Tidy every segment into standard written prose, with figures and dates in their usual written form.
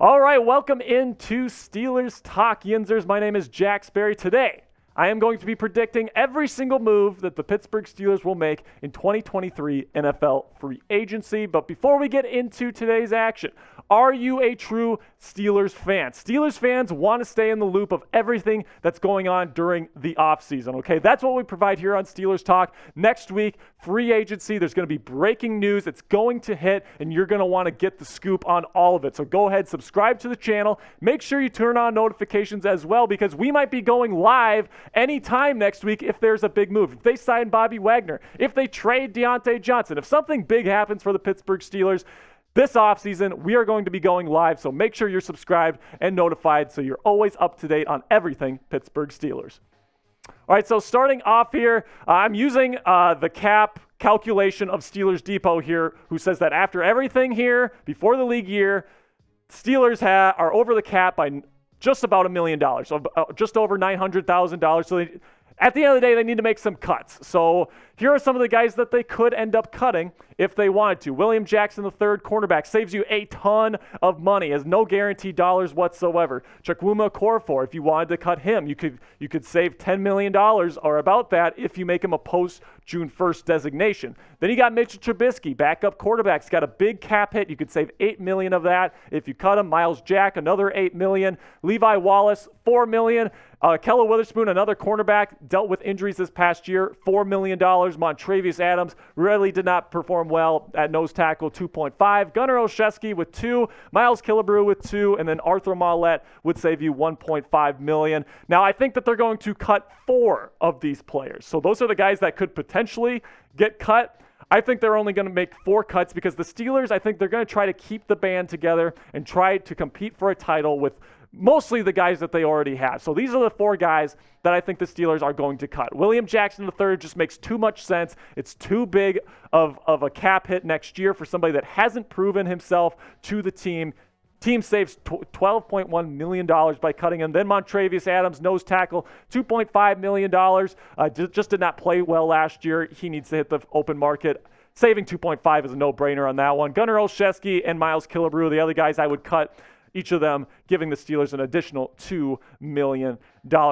All right, welcome into Steelers Talk Yinzers. My name is Jack Sperry. Today, I am going to be predicting every single move that the Pittsburgh Steelers will make in 2023 NFL free agency. But before we get into today's action, are you a true Steelers fan? Steelers fans want to stay in the loop of everything that's going on during the offseason, okay? That's what we provide here on Steelers Talk. Next week, free agency, there's going to be breaking news. It's going to hit, and you're going to want to get the scoop on all of it. So go ahead, subscribe to the channel. Make sure you turn on notifications as well, because we might be going live anytime next week if there's a big move. If they sign Bobby Wagner, if they trade Deontay Johnson, if something big happens for the Pittsburgh Steelers, this offseason, we are going to be going live, so make sure you're subscribed and notified so you're always up to date on everything Pittsburgh Steelers. All right, so starting off here, I'm using the cap calculation of Steelers Depot here, who says that after everything here, before the league year, Steelers are over the cap by just about $1 million, so just over $900,000. So at the end of the day, they need to make some cuts. So here are some of the guys that they could end up cutting if they wanted to. William Jackson III, cornerback, saves you a ton of money, has no guaranteed dollars whatsoever. Chukwuma Okorafor, if you wanted to cut him, you could save $10 million or about that if you make him a post-June 1st designation. Then you got Mitchell Trubisky, backup quarterback. He's got a big cap hit. You could save $8 million of that if you cut him. Miles Jack, another $8 million. Levi Wallace, $4 million. Kella Witherspoon, another cornerback, dealt with injuries this past year, $4 million. Montravius Adams really did not perform well at nose tackle, 2.5. Gunnar Olszewski with 2. Miles Killebrew with 2. And then Arthur Maulet would save you $1.5 million. Now, I think that they're going to cut 4 of these players. So those are the guys that could potentially get cut. I think they're only going to make 4 cuts because the Steelers, I think they're going to try to keep the band together and try to compete for a title with mostly the guys that they already have. So these are the 4 guys that I think the Steelers are going to cut. William Jackson III just makes too much sense. It's too big of a cap hit next year for somebody that hasn't proven himself to the team. Team saves $12.1 million by cutting him. Then Montravius Adams, nose tackle, $2.5 million. Just did not play well last year. He needs to hit the open market. Saving $2.5 is a no-brainer on that one. Gunnar Olszewski and Miles Killebrew, the other guys I would cut, each of them giving the Steelers an additional $2 million.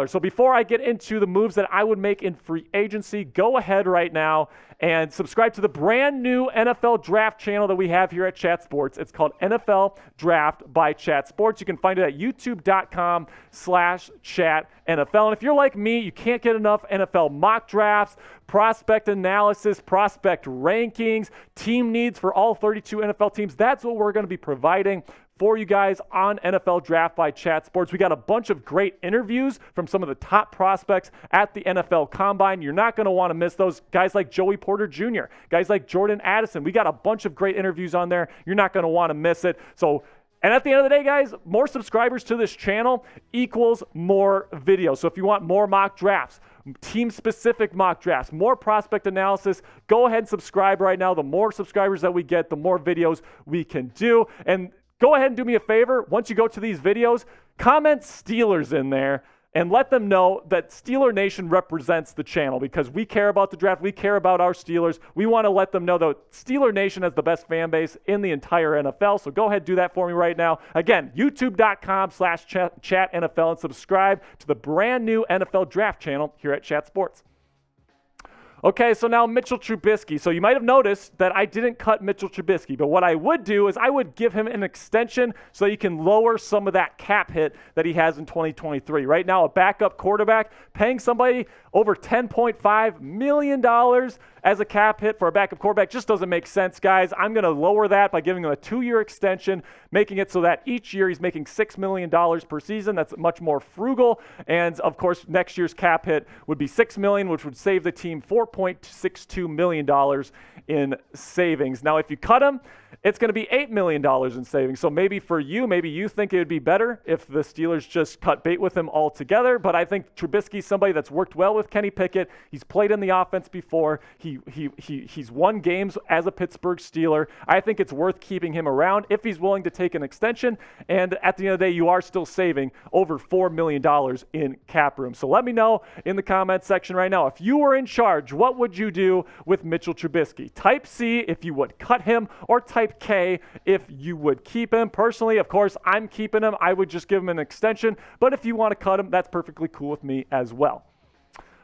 So before I get into the moves that I would make in free agency, go ahead right now and subscribe to the brand new NFL Draft channel that we have here at Chat Sports. It's called NFL Draft by Chat Sports. You can find it at youtube.com/chatNFL. And if you're like me, you can't get enough NFL mock drafts, prospect analysis, prospect rankings, team needs for all 32 NFL teams. That's what we're going to be providing for you guys on NFL Draft by Chat Sports. We got a bunch of great interviews from some of the top prospects at the NFL Combine. You're not going to want to miss those. Guys like Joey Porter Jr., guys like Jordan Addison. We got a bunch of great interviews on there. You're not going to want to miss it. And at the end of the day, guys, more subscribers to this channel equals more videos. So if you want more mock drafts, team-specific mock drafts, more prospect analysis, go ahead and subscribe right now. The more subscribers that we get, the more videos we can do. And go ahead and do me a favor. Once you go to these videos, comment Steelers in there and let them know that Steeler Nation represents the channel, because we care about the draft. We care about our Steelers. We want to let them know that Steeler Nation has the best fan base in the entire NFL. So go ahead and do that for me right now. Again, youtube.com/chatNFL and subscribe to the brand new NFL Draft channel here at Chat Sports. Okay, so now Mitchell Trubisky. So you might have noticed that I didn't cut Mitchell Trubisky, but what I would do is I would give him an extension so you can lower some of that cap hit that he has in 2023. Right now, a backup quarterback, paying somebody over $10.5 million as a cap hit for a backup quarterback just doesn't make sense, guys. I'm going to lower that by giving him a 2-year extension, making it so that each year he's making $6 million per season. That's much more frugal. And, of course, next year's cap hit would be $6 million, which would save the team $4.62 million in savings. Now, if you cut him, it's going to be $8 million in savings. So maybe for you, maybe you think it would be better if the Steelers just cut bait with him altogether. But I think Trubisky's somebody that's worked well with Kenny Pickett. He's played in the offense before. He He's won games as a Pittsburgh Steeler. I think it's worth keeping him around if he's willing to take an extension. And at the end of the day, you are still saving over $4 million in cap room. So let me know in the comments section right now, if you were in charge, what would you do with Mitchell Trubisky? Type C if you would cut him, or type K if you would keep him. Personally, of course, I'm keeping him. I would just give him an extension. But if you want to cut him, that's perfectly cool with me as well.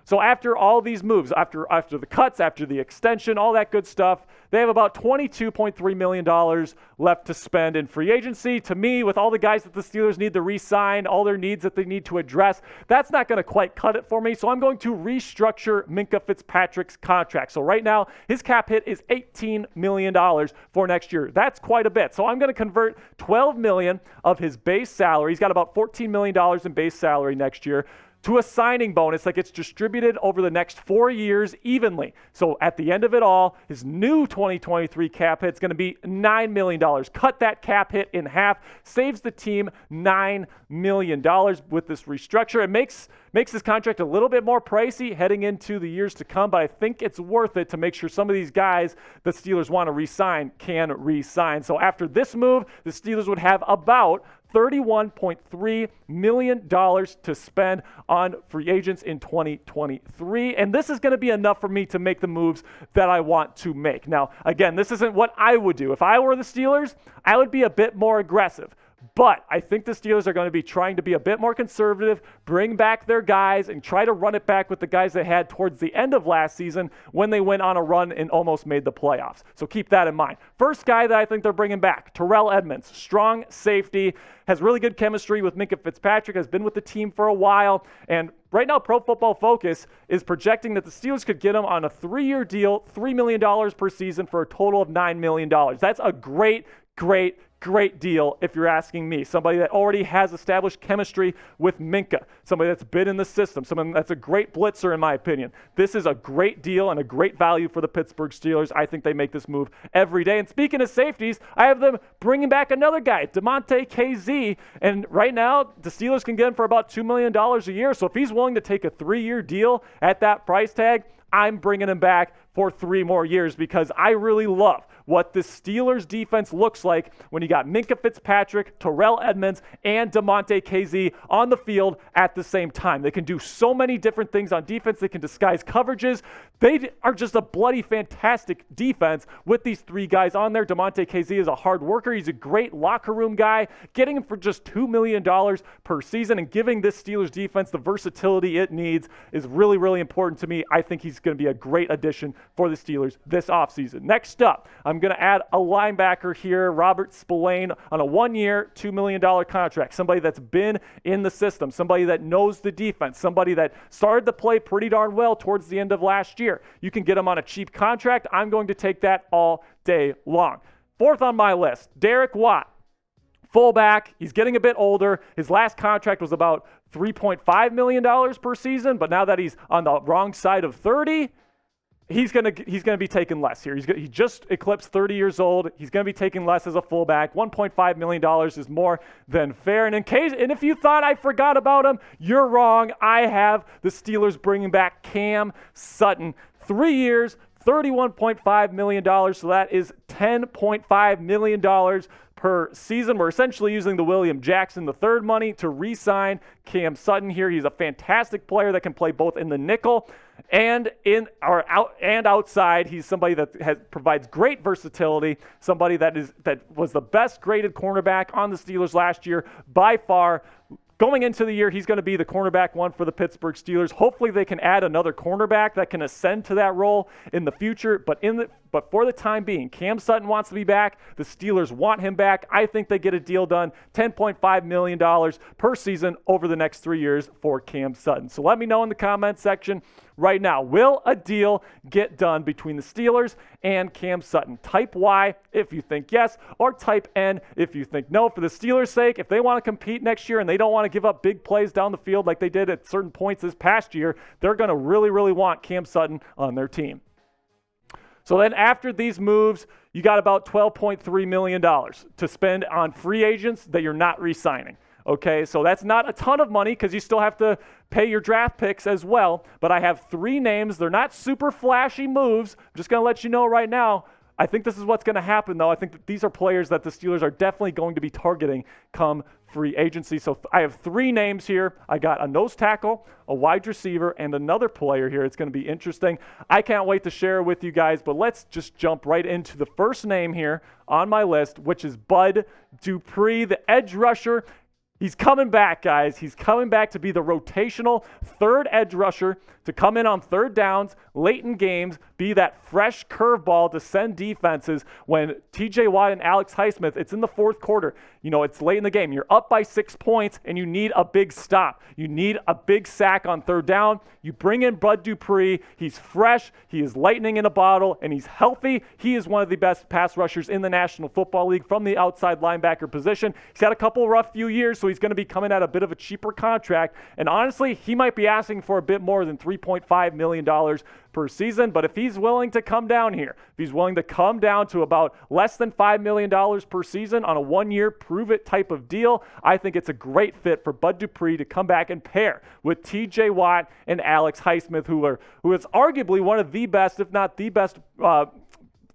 So after all these moves, after the cuts, after the extension, all that good stuff, they have about $22.3 million left to spend in free agency. To me, with all the guys that the Steelers need to re-sign, all their needs that they need to address, that's not going to quite cut it for me. So I'm going to restructure Minkah Fitzpatrick's contract. So right now, his cap hit is $18 million for next year. That's quite a bit. So I'm going to convert $12 million of his base salary. He's got about $14 million in base salary next year, to a signing bonus that gets distributed over the next 4 years evenly. So at the end of it all, his new 2023 cap hit is going to be $9 million. Cut that cap hit in half, saves the team $9 million with this restructure. It makes this contract a little bit more pricey heading into the years to come, but I think it's worth it to make sure some of these guys the Steelers want to re-sign can re-sign. So after this move, the Steelers would have about $31.3 million to spend on free agents in 2023. And this is going to be enough for me to make the moves that I want to make. Now, again, this isn't what I would do. If I were the Steelers, I would be a bit more aggressive. But I think the Steelers are going to be trying to be a bit more conservative, bring back their guys, and try to run it back with the guys they had towards the end of last season when they went on a run and almost made the playoffs. So keep that in mind. First guy that I think they're bringing back, Terrell Edmunds, strong safety, has really good chemistry with Minkah Fitzpatrick, has been with the team for a while, and right now Pro Football Focus is projecting that the Steelers could get him on a 3-year deal, $3 million per season for a total of $9 million. That's a great deal if you're asking me. Somebody that already has established chemistry with Minkah, somebody that's been in the system, someone that's a great blitzer in my opinion. This is a great deal and a great value for the Pittsburgh Steelers. I think they make this move every day. And speaking of safeties, I have them bringing back another guy, Damontae Kazee, and right now the Steelers can get him for about $2 million a year. So if he's willing to take a 3-year deal at that price tag, I'm bringing him back for 3 more years because I really love what the Steelers defense looks like when you got Minkah Fitzpatrick, Terrell Edmunds, and Damontae Kazee on the field at the same time. They can do so many different things on defense. They can disguise coverages. They are just a bloody fantastic defense with these 3 guys on there. Damontae Kazee is a hard worker. He's a great locker room guy. Getting him for just $2 million per season and giving this Steelers defense the versatility it needs is really, really important to me. I think he's going to be a great addition for the Steelers this offseason. Next up, I'm going to add a linebacker here, Robert Spillane, on a 1-year, $2 million contract. Somebody that's been in the system, somebody that knows the defense, somebody that started to play pretty darn well towards the end of last year. You can get him on a cheap contract. I'm going to take that all day long. Fourth on my list, Derek Watt. Fullback, he's getting a bit older. His last contract was about $3.5 million per season, but now that he's on the wrong side of 30, he's gonna be taking less here. He just eclipsed 30 years old. He's gonna be taking less as a fullback. $1.5 million is more than fair. And if you thought I forgot about him, you're wrong. I have the Steelers bringing back Cam Sutton. 3 years, $31.5 million. So that is $10.5 million per season. We're essentially using the William Jackson III money to re-sign Cam Sutton here. He's a fantastic player that can play both in the nickel and outside. He's somebody that provides great versatility, somebody that was the best graded cornerback on the Steelers last year by far. Going into the year, he's going to be the cornerback 1 for the Pittsburgh Steelers. Hopefully they can add another cornerback that can ascend to that role in the future. But for the time being, Cam Sutton wants to be back. The Steelers want him back. I think they get a deal done, $10.5 million per season over the next 3 years for Cam Sutton. So let me know in the comments section right now, will a deal get done between the Steelers and Cam Sutton? Type Y if you think yes, or type N if you think no. For the Steelers' sake, if they want to compete next year and they don't want to give up big plays down the field like they did at certain points this past year, they're going to really, really want Cam Sutton on their team. So then after these moves, you got about $12.3 million to spend on free agents that you're not re-signing. Okay, so that's not a ton of money because you still have to pay your draft picks as well. But I have 3 names. They're not super flashy moves. I'm just going to let you know right now. I think this is what's going to happen, though. I think that these are players that the Steelers are definitely going to be targeting come free agency. So I have 3 names here. I got a nose tackle, a wide receiver, and another player here. It's going to be interesting. I can't wait to share it with you guys, but let's just jump right into the first name here on my list, which is Bud Dupree, the edge rusher. He's coming back, guys. He's coming back to be the rotational third edge rusher, to come in on third downs, late in games, be that fresh curveball to send defenses when TJ Watt and Alex Highsmith, it's in the fourth quarter. You know, it's late in the game. You're up by 6 points, and you need a big stop. You need a big sack on third down. You bring in Bud Dupree. He's fresh. He is lightning in a bottle, and he's healthy. He is one of the best pass rushers in the National Football League from the outside linebacker position. He's had a couple rough few years, so he's going to be coming at a bit of a cheaper contract. And honestly, he might be asking for a bit more than $3.5 million per season. But if he's willing to come down here, if he's willing to come down to about less than $5 million per season on a 1-year prove-it type of deal, I think it's a great fit for Bud Dupree to come back and pair with TJ Watt and Alex Highsmith, who is arguably one of the best, if not the best,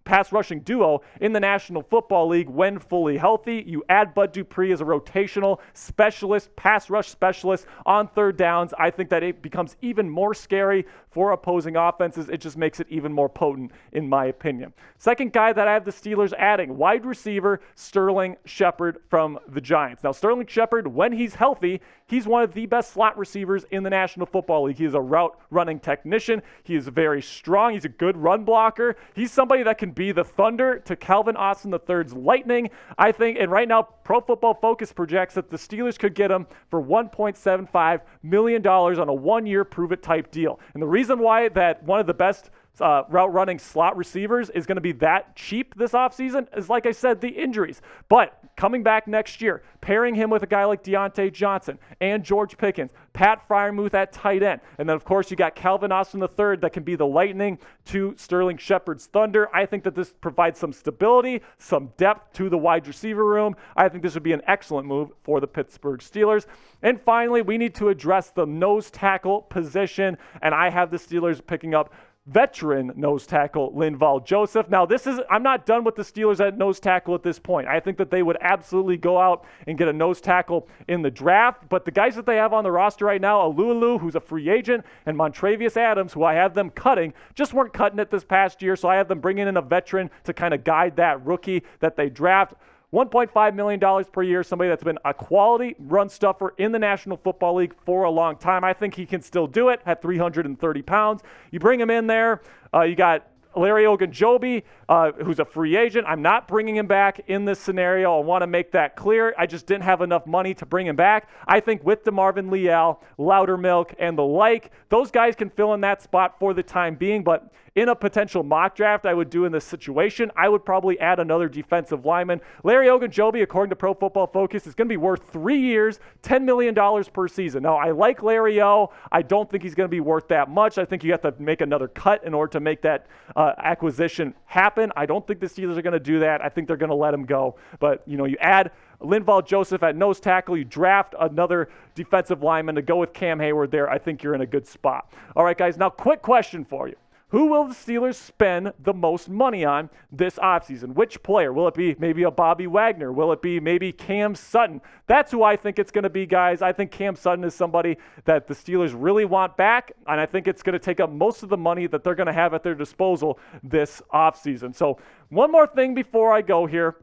pass rushing duo in the National Football League when fully healthy. You add Bud Dupree as a rotational specialist, pass rush specialist on third downs. I think that it becomes even more scary for opposing offenses. It just makes it even more potent, in my opinion. Second guy that I have the Steelers adding, wide receiver Sterling Shepard from the Giants. Now, Sterling Shepard, when he's healthy, he's one of the best slot receivers in the National Football League. He is a route running technician. He is very strong. He's a good run blocker. He's somebody that can be the thunder to Calvin Austin III's lightning, I think. And right now, Pro Football Focus projects that the Steelers could get him for $1.75 million on a 1-year prove-it type deal. And the reason why that one of the best route running slot receivers is going to be that cheap this offseason is, like I said, the injuries. But coming back next year, pairing him with a guy like Deontay Johnson and George Pickens, Pat Freiermuth at tight end. And then, of course, you got Calvin Austin III that can be the lightning to Sterling Shepard's thunder. I think that this provides some stability, some depth to the wide receiver room. I think this would be an excellent move for the Pittsburgh Steelers. And finally, we need to address the nose tackle position, and I have the Steelers picking up veteran nose tackle Linval Joseph. Now, I'm not done with the Steelers at nose tackle at this point. I think that they would absolutely go out and get a nose tackle in the draft, but the guys that they have on the roster right now, Alulu, who's a free agent, and Montravius Adams, who I have them cutting, just weren't cutting it this past year, so I have them bringing in a veteran to kind of guide that rookie that they draft. $1.5 million per year, somebody that's been a quality run stuffer in the National Football League for a long time. I think he can still do it at 330 pounds. You bring him in there, you got Larry Ogunjobi, who's a free agent. I'm not bringing him back in this scenario. I want to make that clear. I just didn't have enough money to bring him back. I think with DeMarvin Leal, Loudermilk, and the like, those guys can fill in that spot for the time being, but in a potential mock draft I would do in this situation, I would probably add another defensive lineman. Larry Ogunjobi, according to Pro Football Focus, is going to be worth 3 years, $10 million per season. Now, I like Larry O. I don't think he's going to be worth that much. I think you have to make another cut in order to make that acquisition happen. I don't think the Steelers are going to do that. I think they're going to let him go. But, you add Linval Joseph at nose tackle. You draft another defensive lineman to go with Cam Hayward there. I think you're in a good spot. All right, guys, now quick question for you. Who will the Steelers spend the most money on this offseason? Which player? Will it be maybe a Bobby Wagner? Will it be maybe Cam Sutton? That's who I think it's going to be, guys. I think Cam Sutton is somebody that the Steelers really want back, and I think it's going to take up most of the money that they're going to have at their disposal this offseason. So one more thing before I go here.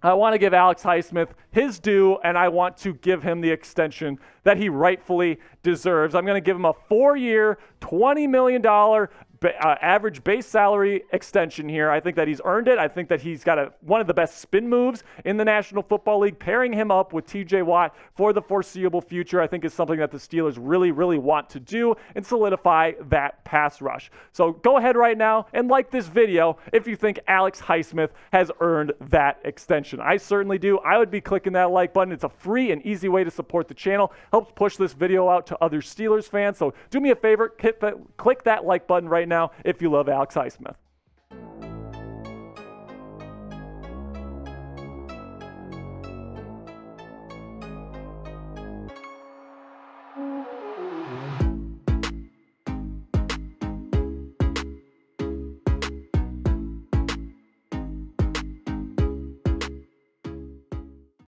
I want to give Alex Highsmith his due, and I want to give him the extension that he rightfully deserves. I'm going to give him a 4-year, $20 million average base salary extension here. I think that he's earned it. I think that he's got one of the best spin moves in the National Football League. Pairing him up with TJ Watt for the foreseeable future, I think, is something that the Steelers really, really want to do and solidify that pass rush. So go ahead right now and like this video if you think Alex Highsmith has earned that extension. I certainly do. I would be clicking that like button. It's a free and easy way to support the channel. Helps push this video out to other Steelers fans. So do me a favor, click that like button right now if you love Alex Highsmith.